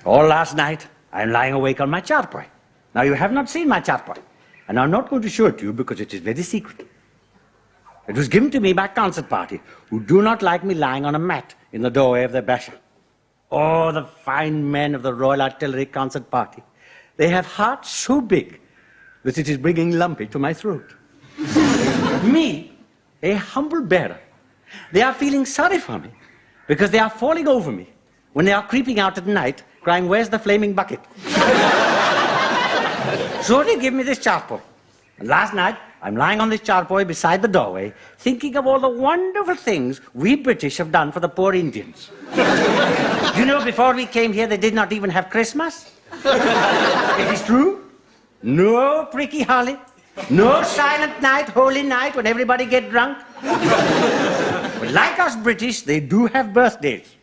All last night, I'm lying awake on my charpoy. Now, you have not seen my charpoy, and I'm not going to show it to you because it is very secret. It was given to me by concert party, who do not like me lying on a mat in the doorway of their basher. Oh, the fine men of the Royal Artillery concert party. They have hearts so big that it is bringing lumpy to my throat. Me, a humble bearer, they are feeling sorry for me because they are falling over me when they are creeping out at night crying, "Where's the flaming bucket?" So they give me this charpoy. And last night, I'm lying on this charpoy beside the doorway, thinking of all the wonderful things we British have done for the poor Indians. You know, before we came here, they did not even have Christmas. It is true. No pricky holly. No silent night, holy night, when everybody get drunk. But like us British, they do have birthdays.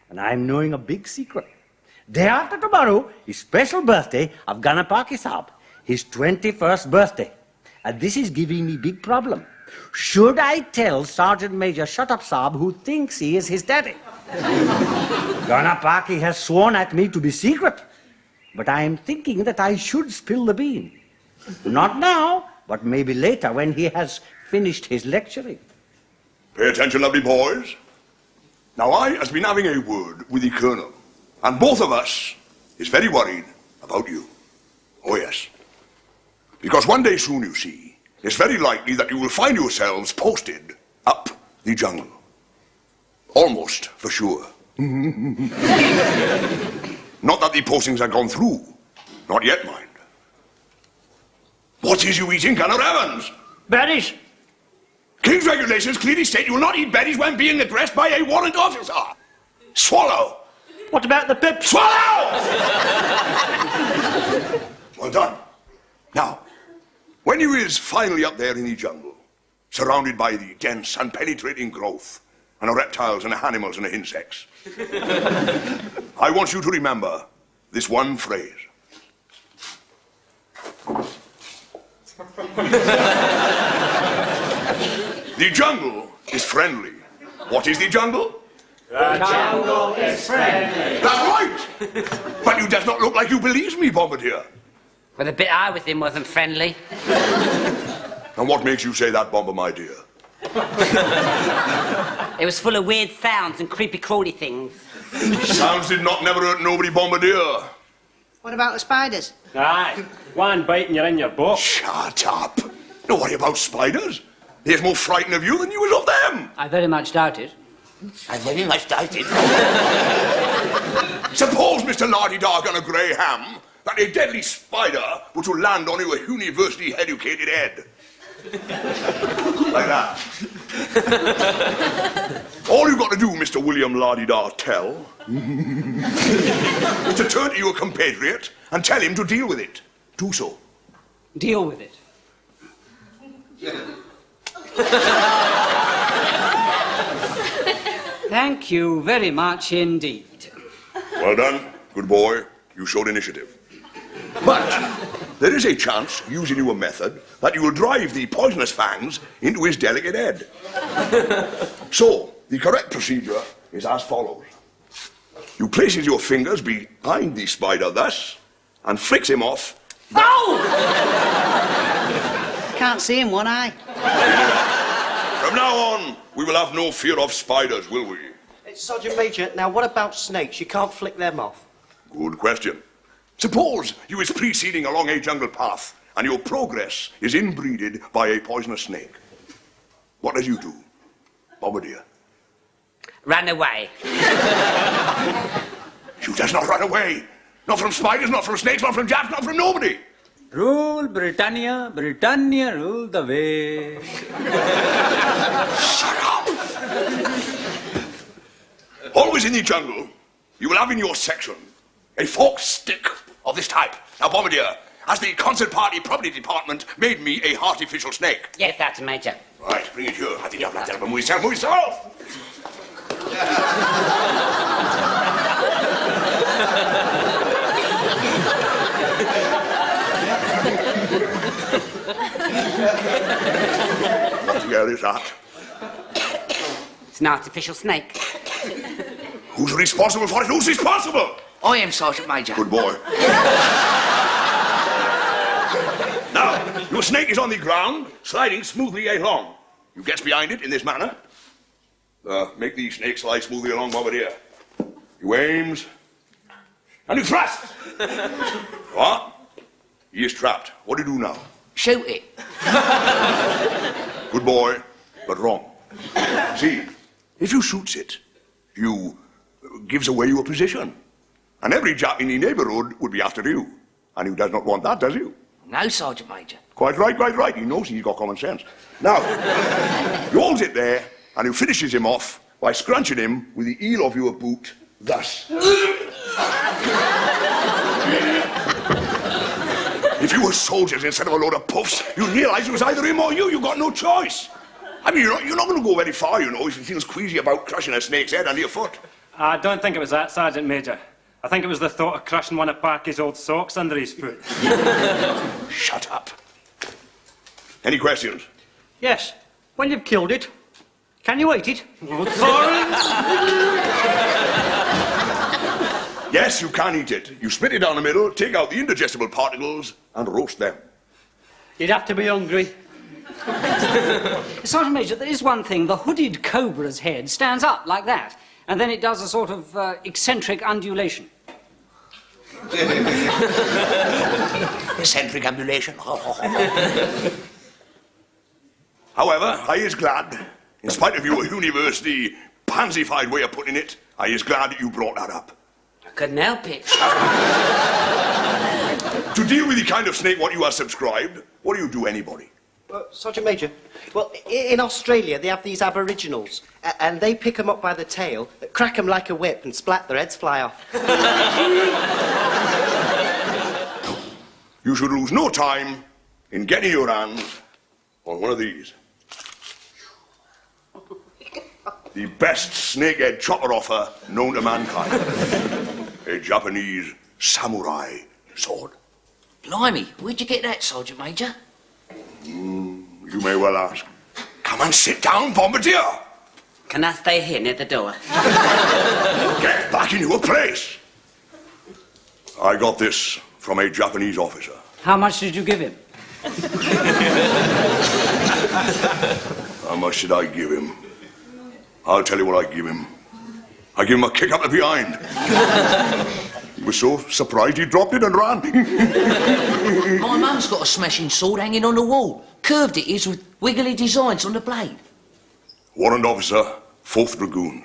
And I'm knowing a big secret. Day after tomorrow is special birthday of Gunner Parky Saab, his 21st birthday. And this is giving me big problem. Should I tell Sergeant Major Shut-Up Saab, who thinks he is his daddy? Gunner Parky has sworn at me to be secret. But I am thinking that I should spill the bean. Not now, but maybe later when he has finished his lecturing. Pay attention, lovely boys. Now, I has been having a word with the Colonel, and both of us is very worried about you. Oh, yes. Because one day soon, you see, it's very likely that you will find yourselves posted up the jungle. Almost for sure. Not that the postings are gone through. Not yet, mind. What is you eating, Gunner Evans? Berries. King's regulations clearly state you will not eat berries when being addressed by a warrant officer. Swallow. What about the pips? Swallow! Well done. Now, when you is finally up there in the jungle, surrounded by the dense and penetrating growth, and the reptiles and the animals and the insects, I want you to remember this one phrase. The jungle is friendly. What is the jungle? The jungle is friendly. That's right. But you does not look like you believes me, Bombardier. Well, the bit I was in wasn't friendly. And what makes you say that, Bomber, my dear? It was full of weird sounds and creepy crawly things. Sounds did not never hurt nobody, Bombardier. What about the spiders? Aye, one bite and you're in your book. Shut up. Don't worry about spiders. There's more frightened of you than you is of them. I very much doubt it. I very much doubt it. Suppose, Mr. Lardy-Dark on a grey ham, that a deadly spider were to land on your university-educated head. Like that. All you've got to do, Mr. William Lardy-Dar Tell, is to turn to your compatriot and tell him to deal with it. Do so. Deal with it. Thank you very much indeed. Well done. Good boy. You showed initiative. But there is a chance, using your method, that you will drive the poisonous fangs into his delicate head. So, the correct procedure is as follows. You places your fingers behind the spider thus, and flicks him off. Oh! Can't see in one eye. From now on, we will have no fear of spiders, will we? Sergeant Major, now what about snakes? You can't flick them off. Good question. Suppose you is proceeding along a jungle path and your progress is inbreeded by a poisonous snake. What does you do, Bombardier? Ran away. You does not run away. Not from spiders, not from snakes, not from japs, not from nobody. Rule Britannia, Britannia rule the way. Shut up. Always in the jungle, you will have in your section a forked stick of this type. Now, Bombardier, as the concert party property department made me a artificial snake. Yes, that's Major. Right, bring it here. Have the job, like move yourself, move yourself. What the hell is that? It's an artificial snake. Who's responsible for it? Who's responsible? I am, Sergeant Major. Good boy. Now, your snake is on the ground, sliding smoothly along. You get behind it in this manner. Make the snake slide smoothly along, Bombardier. You aims, and you thrust. What? He is trapped. What do you do now? Shoot it. Good boy, but wrong. See, if you shoots it, you gives away your position. And every Jap in the neighbourhood would be after you. And you does not want that, does you? No, Sergeant Major. Quite right, quite right. He knows he's got common sense. Now, you holds it there, and you finishes him off by scrunching him with the heel of your boot, thus. If you were soldiers instead of a load of puffs, you'd realise it was either him or you. You got no choice. I mean, you're not going to go very far, you know, if you feel queasy about crushing a snake's head under your foot. I don't think it was that, Sergeant Major. I think it was the thought of crushing one of Parky's old socks under his foot. Shut up. Any questions? Yes. When you've killed it, can you eat it? Yes, you can eat it. You split it down the middle, take out the indigestible particles, and roast them. You'd have to be hungry. Sergeant Major, there is one thing. The hooded cobra's head stands up like that, and then it does a sort of eccentric undulation. Eccentric undulation. However, I is glad, in spite of your university pansified way of putting it, I is glad that you brought that up. I couldn't help it. To deal with the kind of snake what you are subscribed, what do you do, anybody? Sergeant Major, well, in Australia they have these aboriginals, and they pick them up by the tail, crack them like a whip, and splat their heads fly off. You should lose no time in getting your hands on one of these. The best snakehead chopper offer known to mankind. A Japanese samurai sword. Blimey, where'd you get that, Sergeant Major? You may well ask. Come and sit down, Bombardier. Can I stay here near the door? Get back in your place. I got this from a Japanese officer. How much did you give him? How much did I give him? I'll tell you what I give him. I give him a kick up the behind. He was so surprised he dropped it and ran. My mum's got a smashing sword hanging on the wall. Curved it is with wiggly designs on the blade. Warrant officer, 4th Dragoons.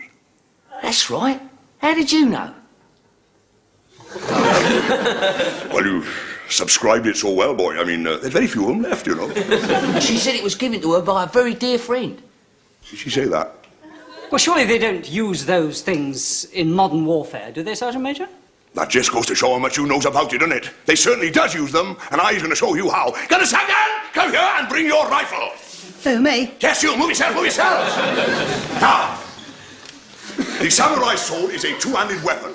That's right. How did you know? Well, you subscribed it so well, boy. I mean, there's very few of them left, you know. She said it was given to her by a very dear friend. Did she say that? Well, surely they don't use those things in modern warfare, do they, Sergeant Major? That just goes to show how much you knows about it, doesn't it? They certainly does use them, and I's going to show you how. Gonna Sugden, come here and bring your rifle. Who, me? Yes, you. Move yourself, move yourselves. Now, the samurai sword is a two-handed weapon,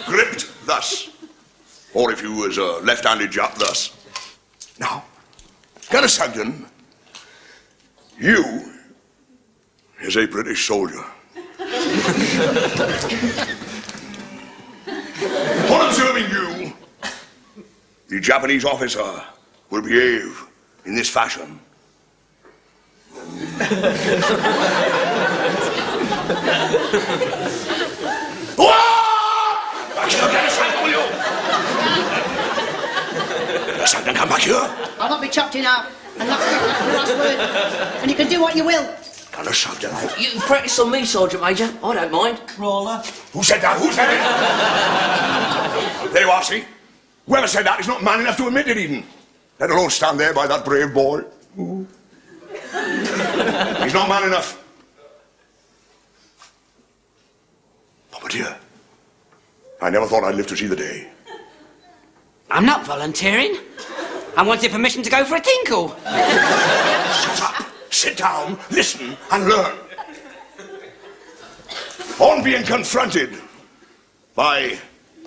gripped thus. Or if you was a left-handed Jap, thus. Now, gonna Sugden, you is a British soldier. On observing you, the Japanese officer will behave in this fashion. Back here, get a sight, will you? Sugden, come back here. I'll not be chopped in half. And that's the last word. And you can do what you will. Gonna Sugden out. You can practice on me, Sergeant Major. I don't mind. Roller. Who said that? Who said it? There you are, see? Whoever said that is not man enough to admit it even. Let alone stand there by that brave boy. He's not man enough. Bombardier, I never thought I'd live to see the day. I'm not volunteering. I wanted permission to go for a tinkle. Shut up, sit down, listen, and learn. On being confronted by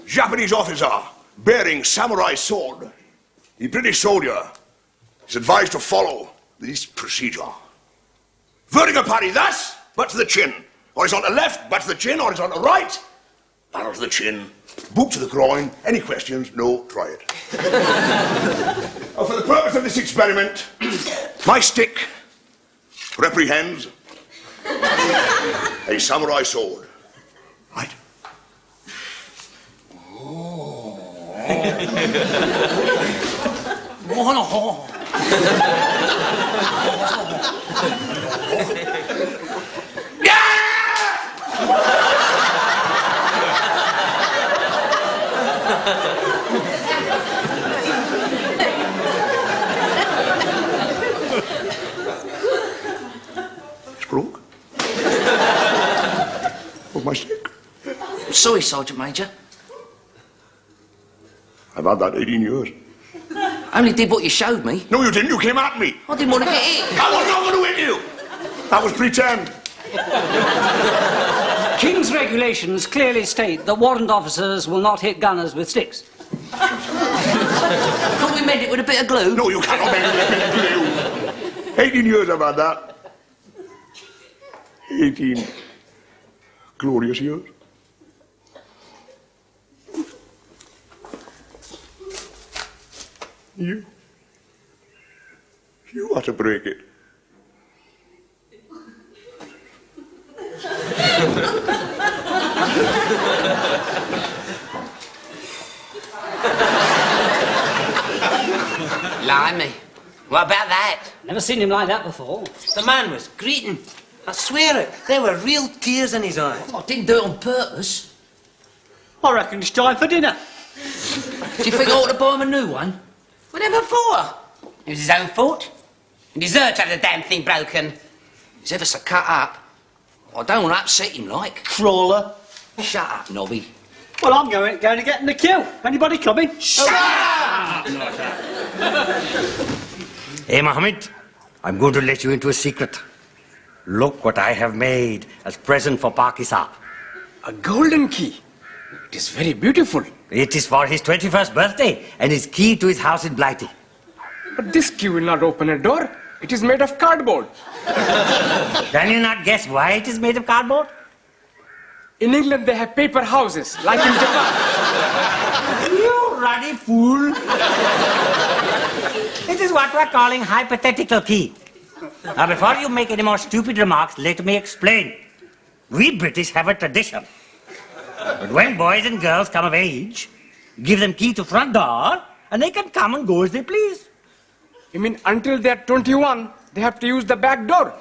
Japanese officer bearing samurai sword, the British soldier is advised to follow this procedure. Vertical parry thus, but to the chin. Horizontal left, but to the chin. Horizontal right, barrel to the chin, boot to the groin. Any questions? No, try it. Now, for the purpose of this experiment, my stick reprehends a samurai sword. Right? It's broke. Where's my stick? Sorry, Sergeant Major. I've had that 18 years. I only did what you showed me. No, you didn't. You came at me. I didn't want to get hit. I was not going to hit you. That was pretend. King's regulations clearly state that warrant officers will not hit gunners with sticks. Thought we made it with a bit of glue. No, you cannot make it with 18 years I've had that. 18 glorious years. You had to break it. Blimey. What about that? Never seen him like that before. The man was greeting. I swear it. There were real tears in his eyes. I didn't do it on purpose. I reckon it's time for dinner. Do you think I ought to buy him a new one? Whatever for? It was his own fault. He deserved to have the damn thing broken. He's ever so cut up. I don't want to upset him, like. Crawler. Shut up, Nobby. Well, I'm going to get in the queue. Anybody coming? Shut up! Hey, Mohammed, I'm going to let you into a secret. Look what I have made as present for Parky Saab. A golden key. It is very beautiful. It is for his 21st birthday and is key to his house in Blighty. But this key will not open a door. It is made of cardboard. Can you not guess why it is made of cardboard? In England, they have paper houses, like in Japan. You ruddy fool. It is what we're calling hypothetical key. Now, before you make any more stupid remarks, let me explain. We British have a tradition. But when boys and girls come of age, give them key to front door, and they can come and go as they please. You mean until they are 21, they have to use the back door?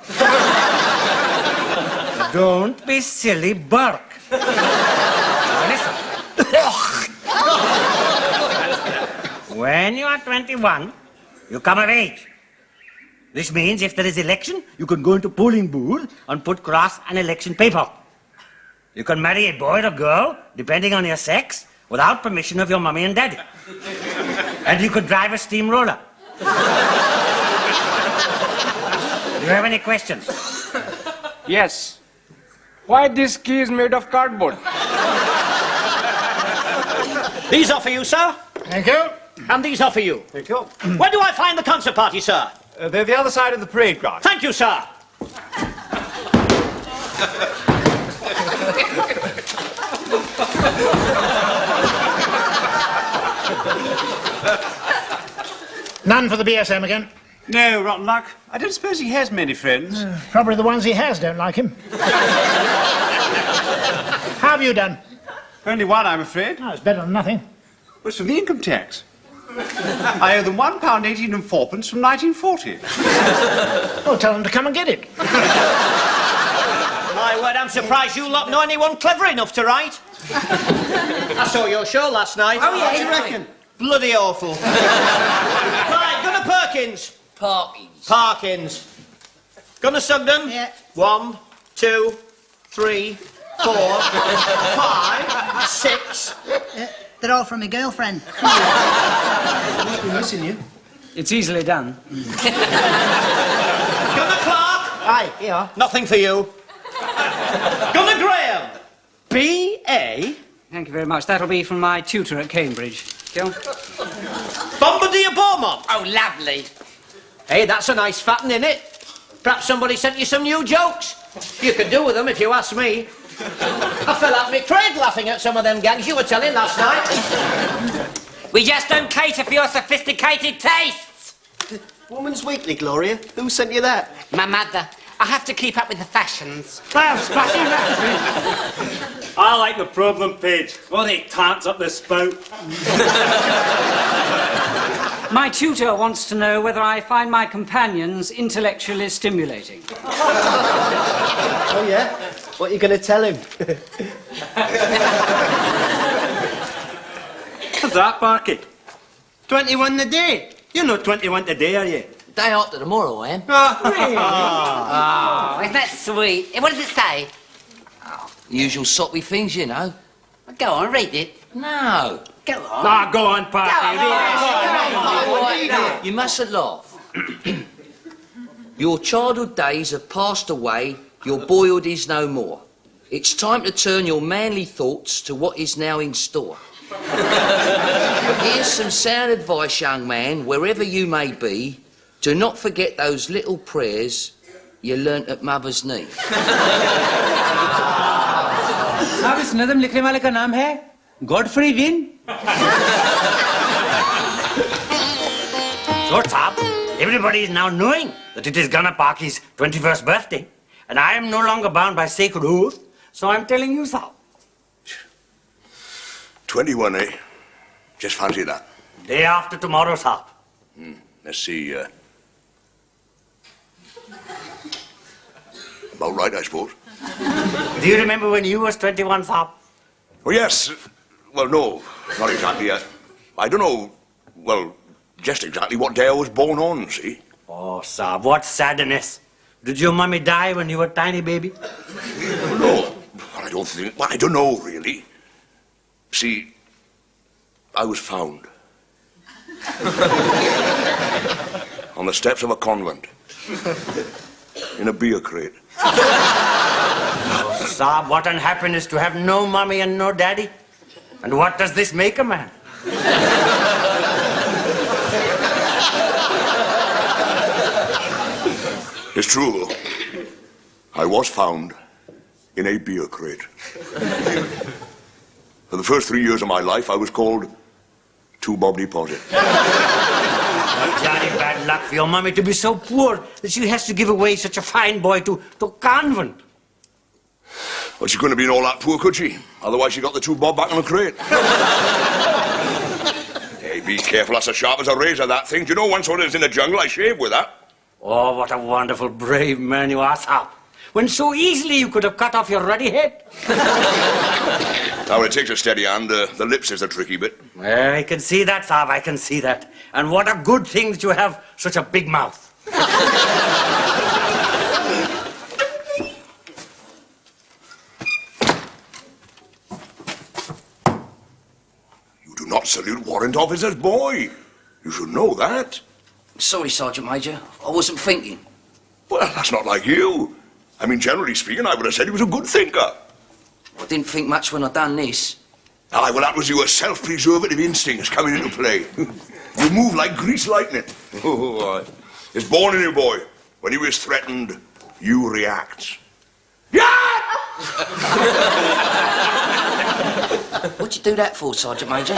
Don't be silly, Burke. Now listen. When you are 21, you come of age. This means if there is election, you can go into polling booth and put cross an election paper. You can marry a boy or girl, depending on your sex, without permission of your mummy and daddy. And you could drive a steamroller. Do you have any questions? Yes. Why this key is made of cardboard? These are for you, sir. Thank you. And these are for you. Thank you. Where do I find the concert party, sir? They're the other side of the parade ground. Thank you, sir. None for the BSM again? No, rotten luck. I don't suppose he has many friends. Probably the ones he has don't like him. How have you done? Only one, I'm afraid. Oh, it's better than nothing. Was from the income tax. I owe them £1.18 and fourpence from 1940. Well, tell them to come and get it. My word, I'm surprised you lot know anyone clever enough to write. I saw your show last night. Oh, yeah, What do you reckon? Bloody awful. Right, Gunner Perkins. Parkins. Gunner Sugden. Yeah. 1, 2, 3, 4, 5, 6. They're all from my girlfriend. Must be missing you. It's easily done. Gunner Clark. Aye, here. Nothing for you. Gunner Graham. B.A. Thank you very much. That'll be from my tutor at Cambridge. Kill. Bombardier Beaumont. Oh, lovely. Hey, that's a nice fatten, innit? Perhaps somebody sent you some new jokes. You could do with them if you ask me. I fell out my cradle laughing at some of them gags you were telling last night. We just don't cater for your sophisticated tastes. Woman's Weekly, Gloria. Who sent you that? My mother. I have to keep up with the fashions. Well, splashing that. I like the problem page. All the tarts up the spout. My tutor wants to know whether I find my companions intellectually stimulating. Oh, yeah? What are you going to tell him? What's that, Parky? 21 a day. You're not 21 today, are you? Day after tomorrow, I am. Oh, isn't that sweet? What does it say? Usual soppy things, you know. Go on, read it. No. Go on. Ah, go on, Parky. You mustn't laugh. Your childhood days have passed away, your boyhood is no more. It's time to turn your manly thoughts to what is now in store. Here's some sound advice, young man, wherever you may be. Do not forget those little prayers you learnt at mother's knee. साहब इस नज़म लिखने वाले का नाम है Godfrey win So, Saab, everybody is now knowing that it is Gunner Parky's 21st birthday, and I am no longer bound by sacred oath, so I'm telling you, Saab. 21, eh? Just fancy that. Day after tomorrow, Saab. Let's see, about right, I suppose. Do you remember when you was 21, Saab? Oh, yes. Well, no, not exactly. I don't know, well, just exactly what day I was born on, see? Oh, Saab, what sadness. Did your mummy die when you were a tiny baby? No, I don't think, well, I don't know, really. See, I was found. On the steps of a convent. In a beer crate. Oh, Saab, what unhappiness to have no mummy and no daddy. And what does this make a man? It's true, though. I was found in a beer crate. For the first 3 years of my life, I was called Two Bob Deposit. Jolly bad luck for your mummy to be so poor that she has to give away such a fine boy to a convent. Well, she couldn't have been all that poor, could she? Otherwise, she got the 2 bob back in the crate. Hey, be careful, that's as sharp as a razor, that thing. Do you know, once when I was in the jungle, I shaved with that. Oh, what a wonderful, brave man you are, Saab. When so easily you could have cut off your ruddy head. Now, when it takes a steady hand, the lips is the tricky bit. I can see that, Saab, I can see that. And what a good thing that you have such a big mouth. You do not salute warrant officers, boy. You should know that. Sorry, Sergeant Major. I wasn't thinking. Well, that's not like you. I mean, generally speaking, I would have said he was a good thinker. I didn't think much when I done this. Aye, well, that was your self-preservative instincts coming into play. You move like grease lightning. Oh, aye. It's born in you, boy. When you is threatened, you react. Yeah! What'd you do that for, Sergeant Major?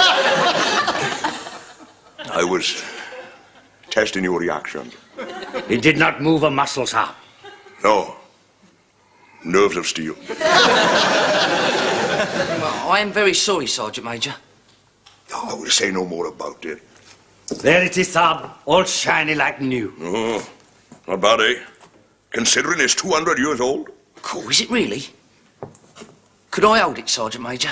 I was testing your reaction. He did not move a muscle, Saab. No. Nerves of steel. Well, I am very sorry, Sergeant Major. Oh, I will say no more about it. There it is, Saab, all shiny like new. Oh, not bad, eh? Considering it's 200 years old. Cool, is it really? Could I hold it, Sergeant Major?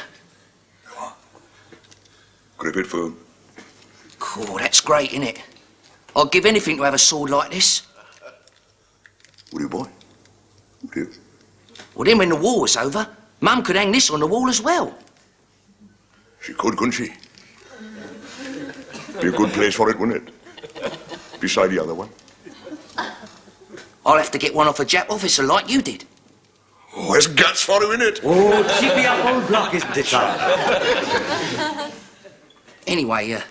Grip it firm. Cool, that's great, innit? I'd give anything to have a sword like this. Would you, boy? Would you? Well, then when the war was over, Mum could hang this on the wall as well. She could, couldn't she? Be a good place for it, wouldn't it? Beside the other one. I'll have to get one off a Jap officer like you did. Oh, there's guts for you, innit? Oh, chippy up old block, isn't it, Saab? Anyway,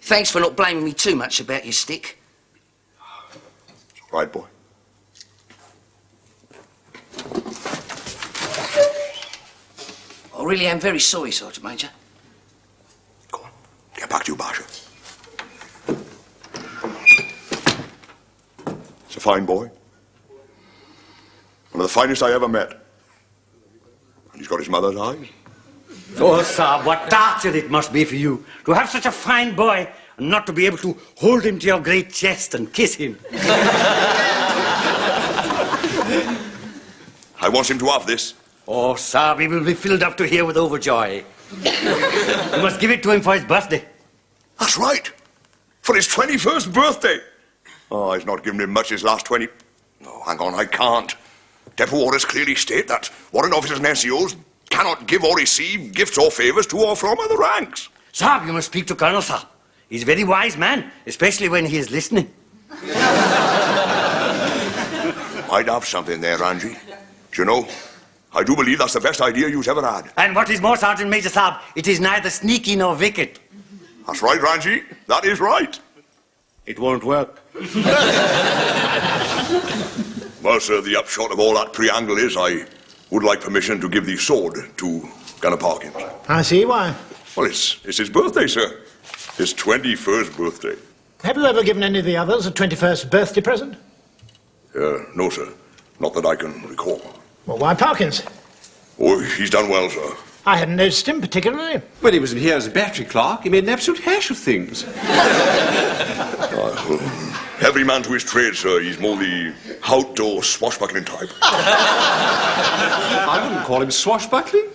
thanks for not blaming me too much about your stick. It's all right, boy. really am very sorry, Sergeant Major. Go on. Get back to you, Basha. It's a fine boy. One of the finest I ever met. And he's got his mother's eyes. Oh, sir, what torture it must be for you to have such a fine boy and not to be able to hold him to your great chest and kiss him. I want him to have this. Oh, sir, we will be filled up to here with overjoy. You must give it to him for his birthday. That's right. For his 21st birthday. Oh, I've not given him much his last 20... No, hang on, I can't. Depot orders clearly state that warrant officers and NCOs cannot give or receive gifts or favours to or from other ranks. Sir, you must speak to Colonel, sir. He's a very wise man, especially when he is listening. I'd have something there, Ranji. Do you know, I do believe that's the best idea you've ever had. And what is more, Sergeant Major, sir, it is neither sneaky nor wicked. That's right, Ranji. That is right. It won't work. Well, sir, the upshot of all that preamble is I would like permission to give the sword to Gunner Parkin. I see why. Well, it's his birthday, sir. His 21st birthday. Have you ever given any of the others a 21st birthday present? No, sir. Not that I can recall. Well, why Parkins? Oh, he's done well, sir. I hadn't noticed him particularly. When he was in here as a battery clerk, he made an absolute hash of things. Every man to his trade, sir. He's more the outdoor swashbuckling type. I wouldn't call him swashbuckling.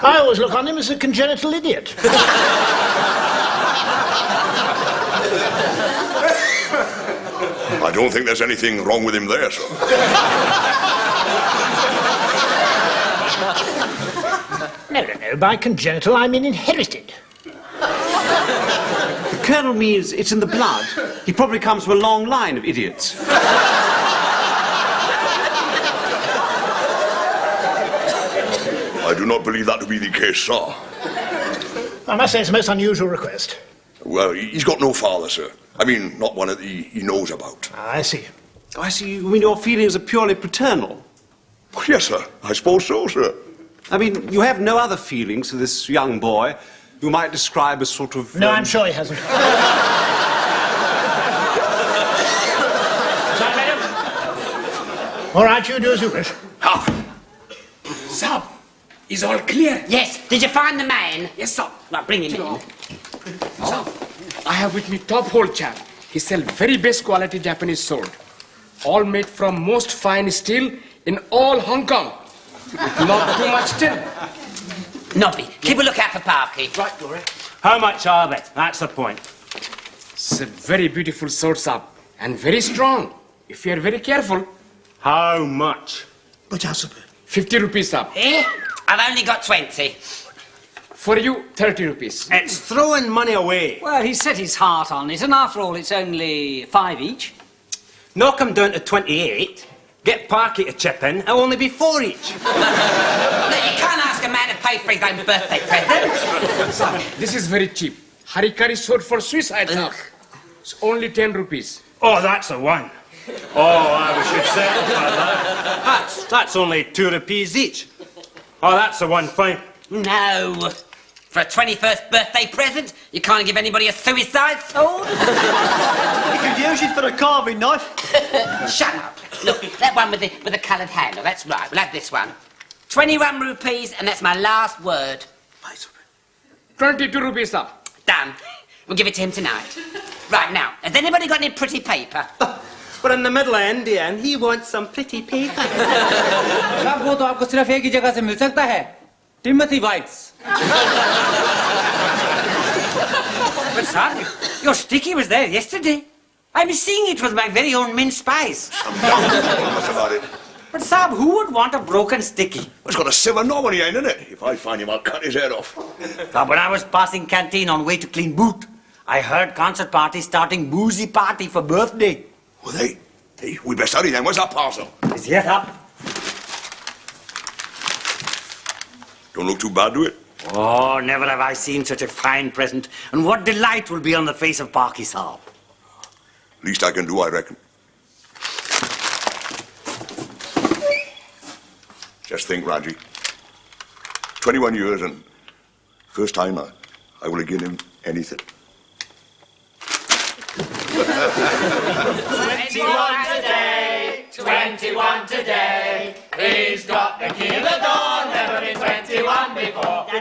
I always look on him as a congenital idiot. I don't think there's anything wrong with him there, sir. No. By congenital, I mean inherited. The Colonel means it's in the blood. He probably comes from a long line of idiots. I do not believe that to be the case, sir. I must say it's a most unusual request. Well, he's got no father, sir. I mean, not one that he knows about. I see. Oh, I see. You mean your feelings are purely paternal? Yes, sir. I suppose so, sir. I mean, you have no other feelings for this young boy you might describe as sort of... No, I'm sure he hasn't. All right, you do as you wish. Sir, is all clear? Yes. Did you find the man? Yes, sir. Now, bring him in. Sir, I have with me top hole chap. He sell very best quality Japanese sword. All made from most fine steel in all Hong Kong. Not too much tin. Nobby, keep a lookout for Parky. Right, Gloria. How much are they? That's the point. It's a very beautiful sword, sir. And very strong. If you are very careful. How much? 50 rupees, sir. Eh? I've only got 20. For you, 30 rupees. It's throwing money away. Well, he set his heart on it, and after all, it's only 5 each. Knock 'em down to 28. Get Parky to chip in. It'll only be 4 each. Look, you can't ask a man to pay for his own birthday present. Sir, this is very cheap. Harikari sword for suicide, sir. It's only 10 rupees. Oh, that's a one. Oh, I should settle for that. That's only 2 rupees each. Oh, that's a one, fine. No. For a 21st birthday present, you can't give anybody a suicide sword. You could use it for a carving knife. Shut up. Look, that one with the coloured handle, that's right. We'll have this one. 21 rupees, and that's my last word. 22 rupees, sir. Done. We'll give it to him tonight. Right, now, has anybody got any pretty paper? But in the middle of India, he wants some pretty paper. साहब वो तो आपको सिर्फ एक ही जगह से मिल सकता है Timothy Whites But, sir, your sticky was there yesterday. I'm seeing it with my very own mince pies. What's about it? But, sir, who would want a broken sticky? It's got a silver knob on the end, innit? If I find him, I'll cut his head off. Sir, when I was passing canteen on way to clean boot, I heard concert party starting boozy party for birthday. Well, hey, we best hurry then. Where's that parcel? It's here, sir. Don't look too bad, do it? Oh, never have I seen such a fine present. And what delight will be on the face of Parky, sir. Least I can do, I reckon. Just think, Raji. 21 years and first time I will give him anything. 21 today, 21 today. He's got the key of the door, never been 21 before. My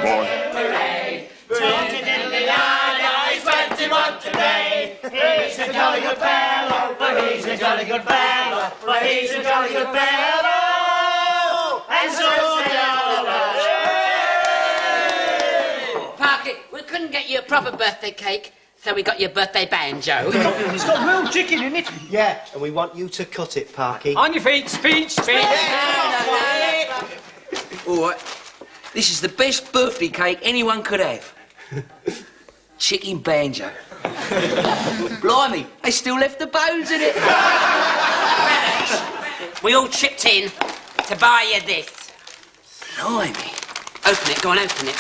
boy. Hooray! He's 21 today. He's a jolly good fellow, for he's a jolly good fellow, for he's a jolly good fellow. And so Parky, we couldn't get you a proper birthday cake, so we got you a birthday banjo. It's got real chicken in it. Yeah, and we want you to cut it, Parky. On your feet, speech. All right. This is the best birthday cake anyone could have. Chicken banjo. Blimey, they still left the bones in it. We all chipped in to buy you this. Blimey. Open it, go on, open it.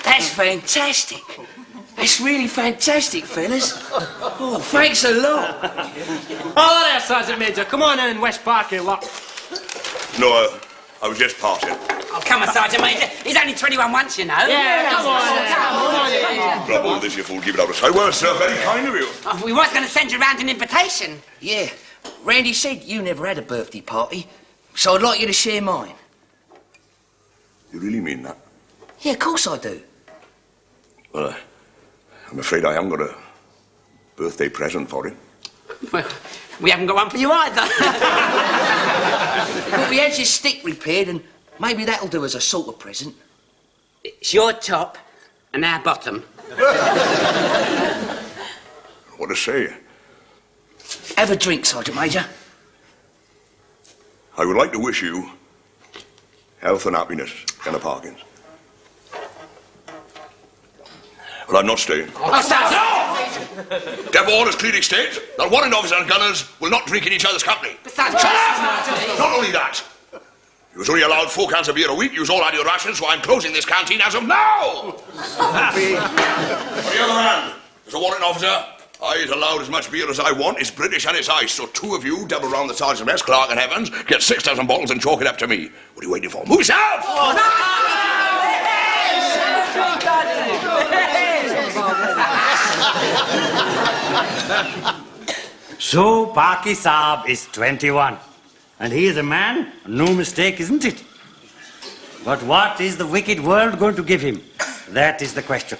That's fantastic. That's really fantastic, fellas. Oh, thanks a lot. Oh, there, Sergeant Major. Come on in, West Parky, look. No, I was just passing. Oh, come on, Sergeant Major. He's only 21 once, you know. Yeah, come on. Grab all this, you fool, give it out of sight. Well, sir, very kind of you. Oh, we was going to send you round an invitation. Yeah, Randy said you never had a birthday party, so I'd like you to share mine. You really mean that? Yeah, of course I do. Well, I'm afraid I haven't got a birthday present for him. Well, we haven't got one for you either. But we had your stick repaired, and maybe that'll do as a sort of present. It's your top and our bottom. What to say? Have a drink, Sergeant Major. I would like to wish you health and happiness, Colonel Parkin. But I'm not staying. Oh, Sergeant! Devil orders clearly state that warrant officers and gunners will not drink in each other's company. Besides, Not only that, you was only allowed 4 cans of beer a week. You was all had your rations, so I'm closing this canteen as of now. On the other hand, as a warrant officer, I is allowed as much beer as I want. It's British and it's ice. So 2 of you, double round the sergeant's mess, Clark and Evans, get 6,000 bottles and chalk it up to me. What are you waiting for? Move yourself! So Parky Saab is 21. And he is a man, no mistake, isn't it? But what is the wicked world going to give him? That is the question.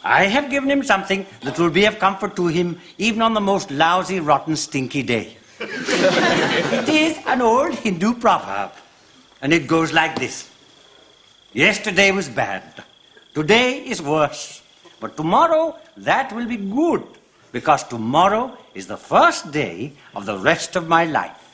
I have given him something that will be of comfort to him even on the most lousy, rotten, stinky day. It is an old Hindu proverb, and it goes like this. Yesterday was bad. Today is worse. But tomorrow, that will be good, because tomorrow is the first day of the rest of my life.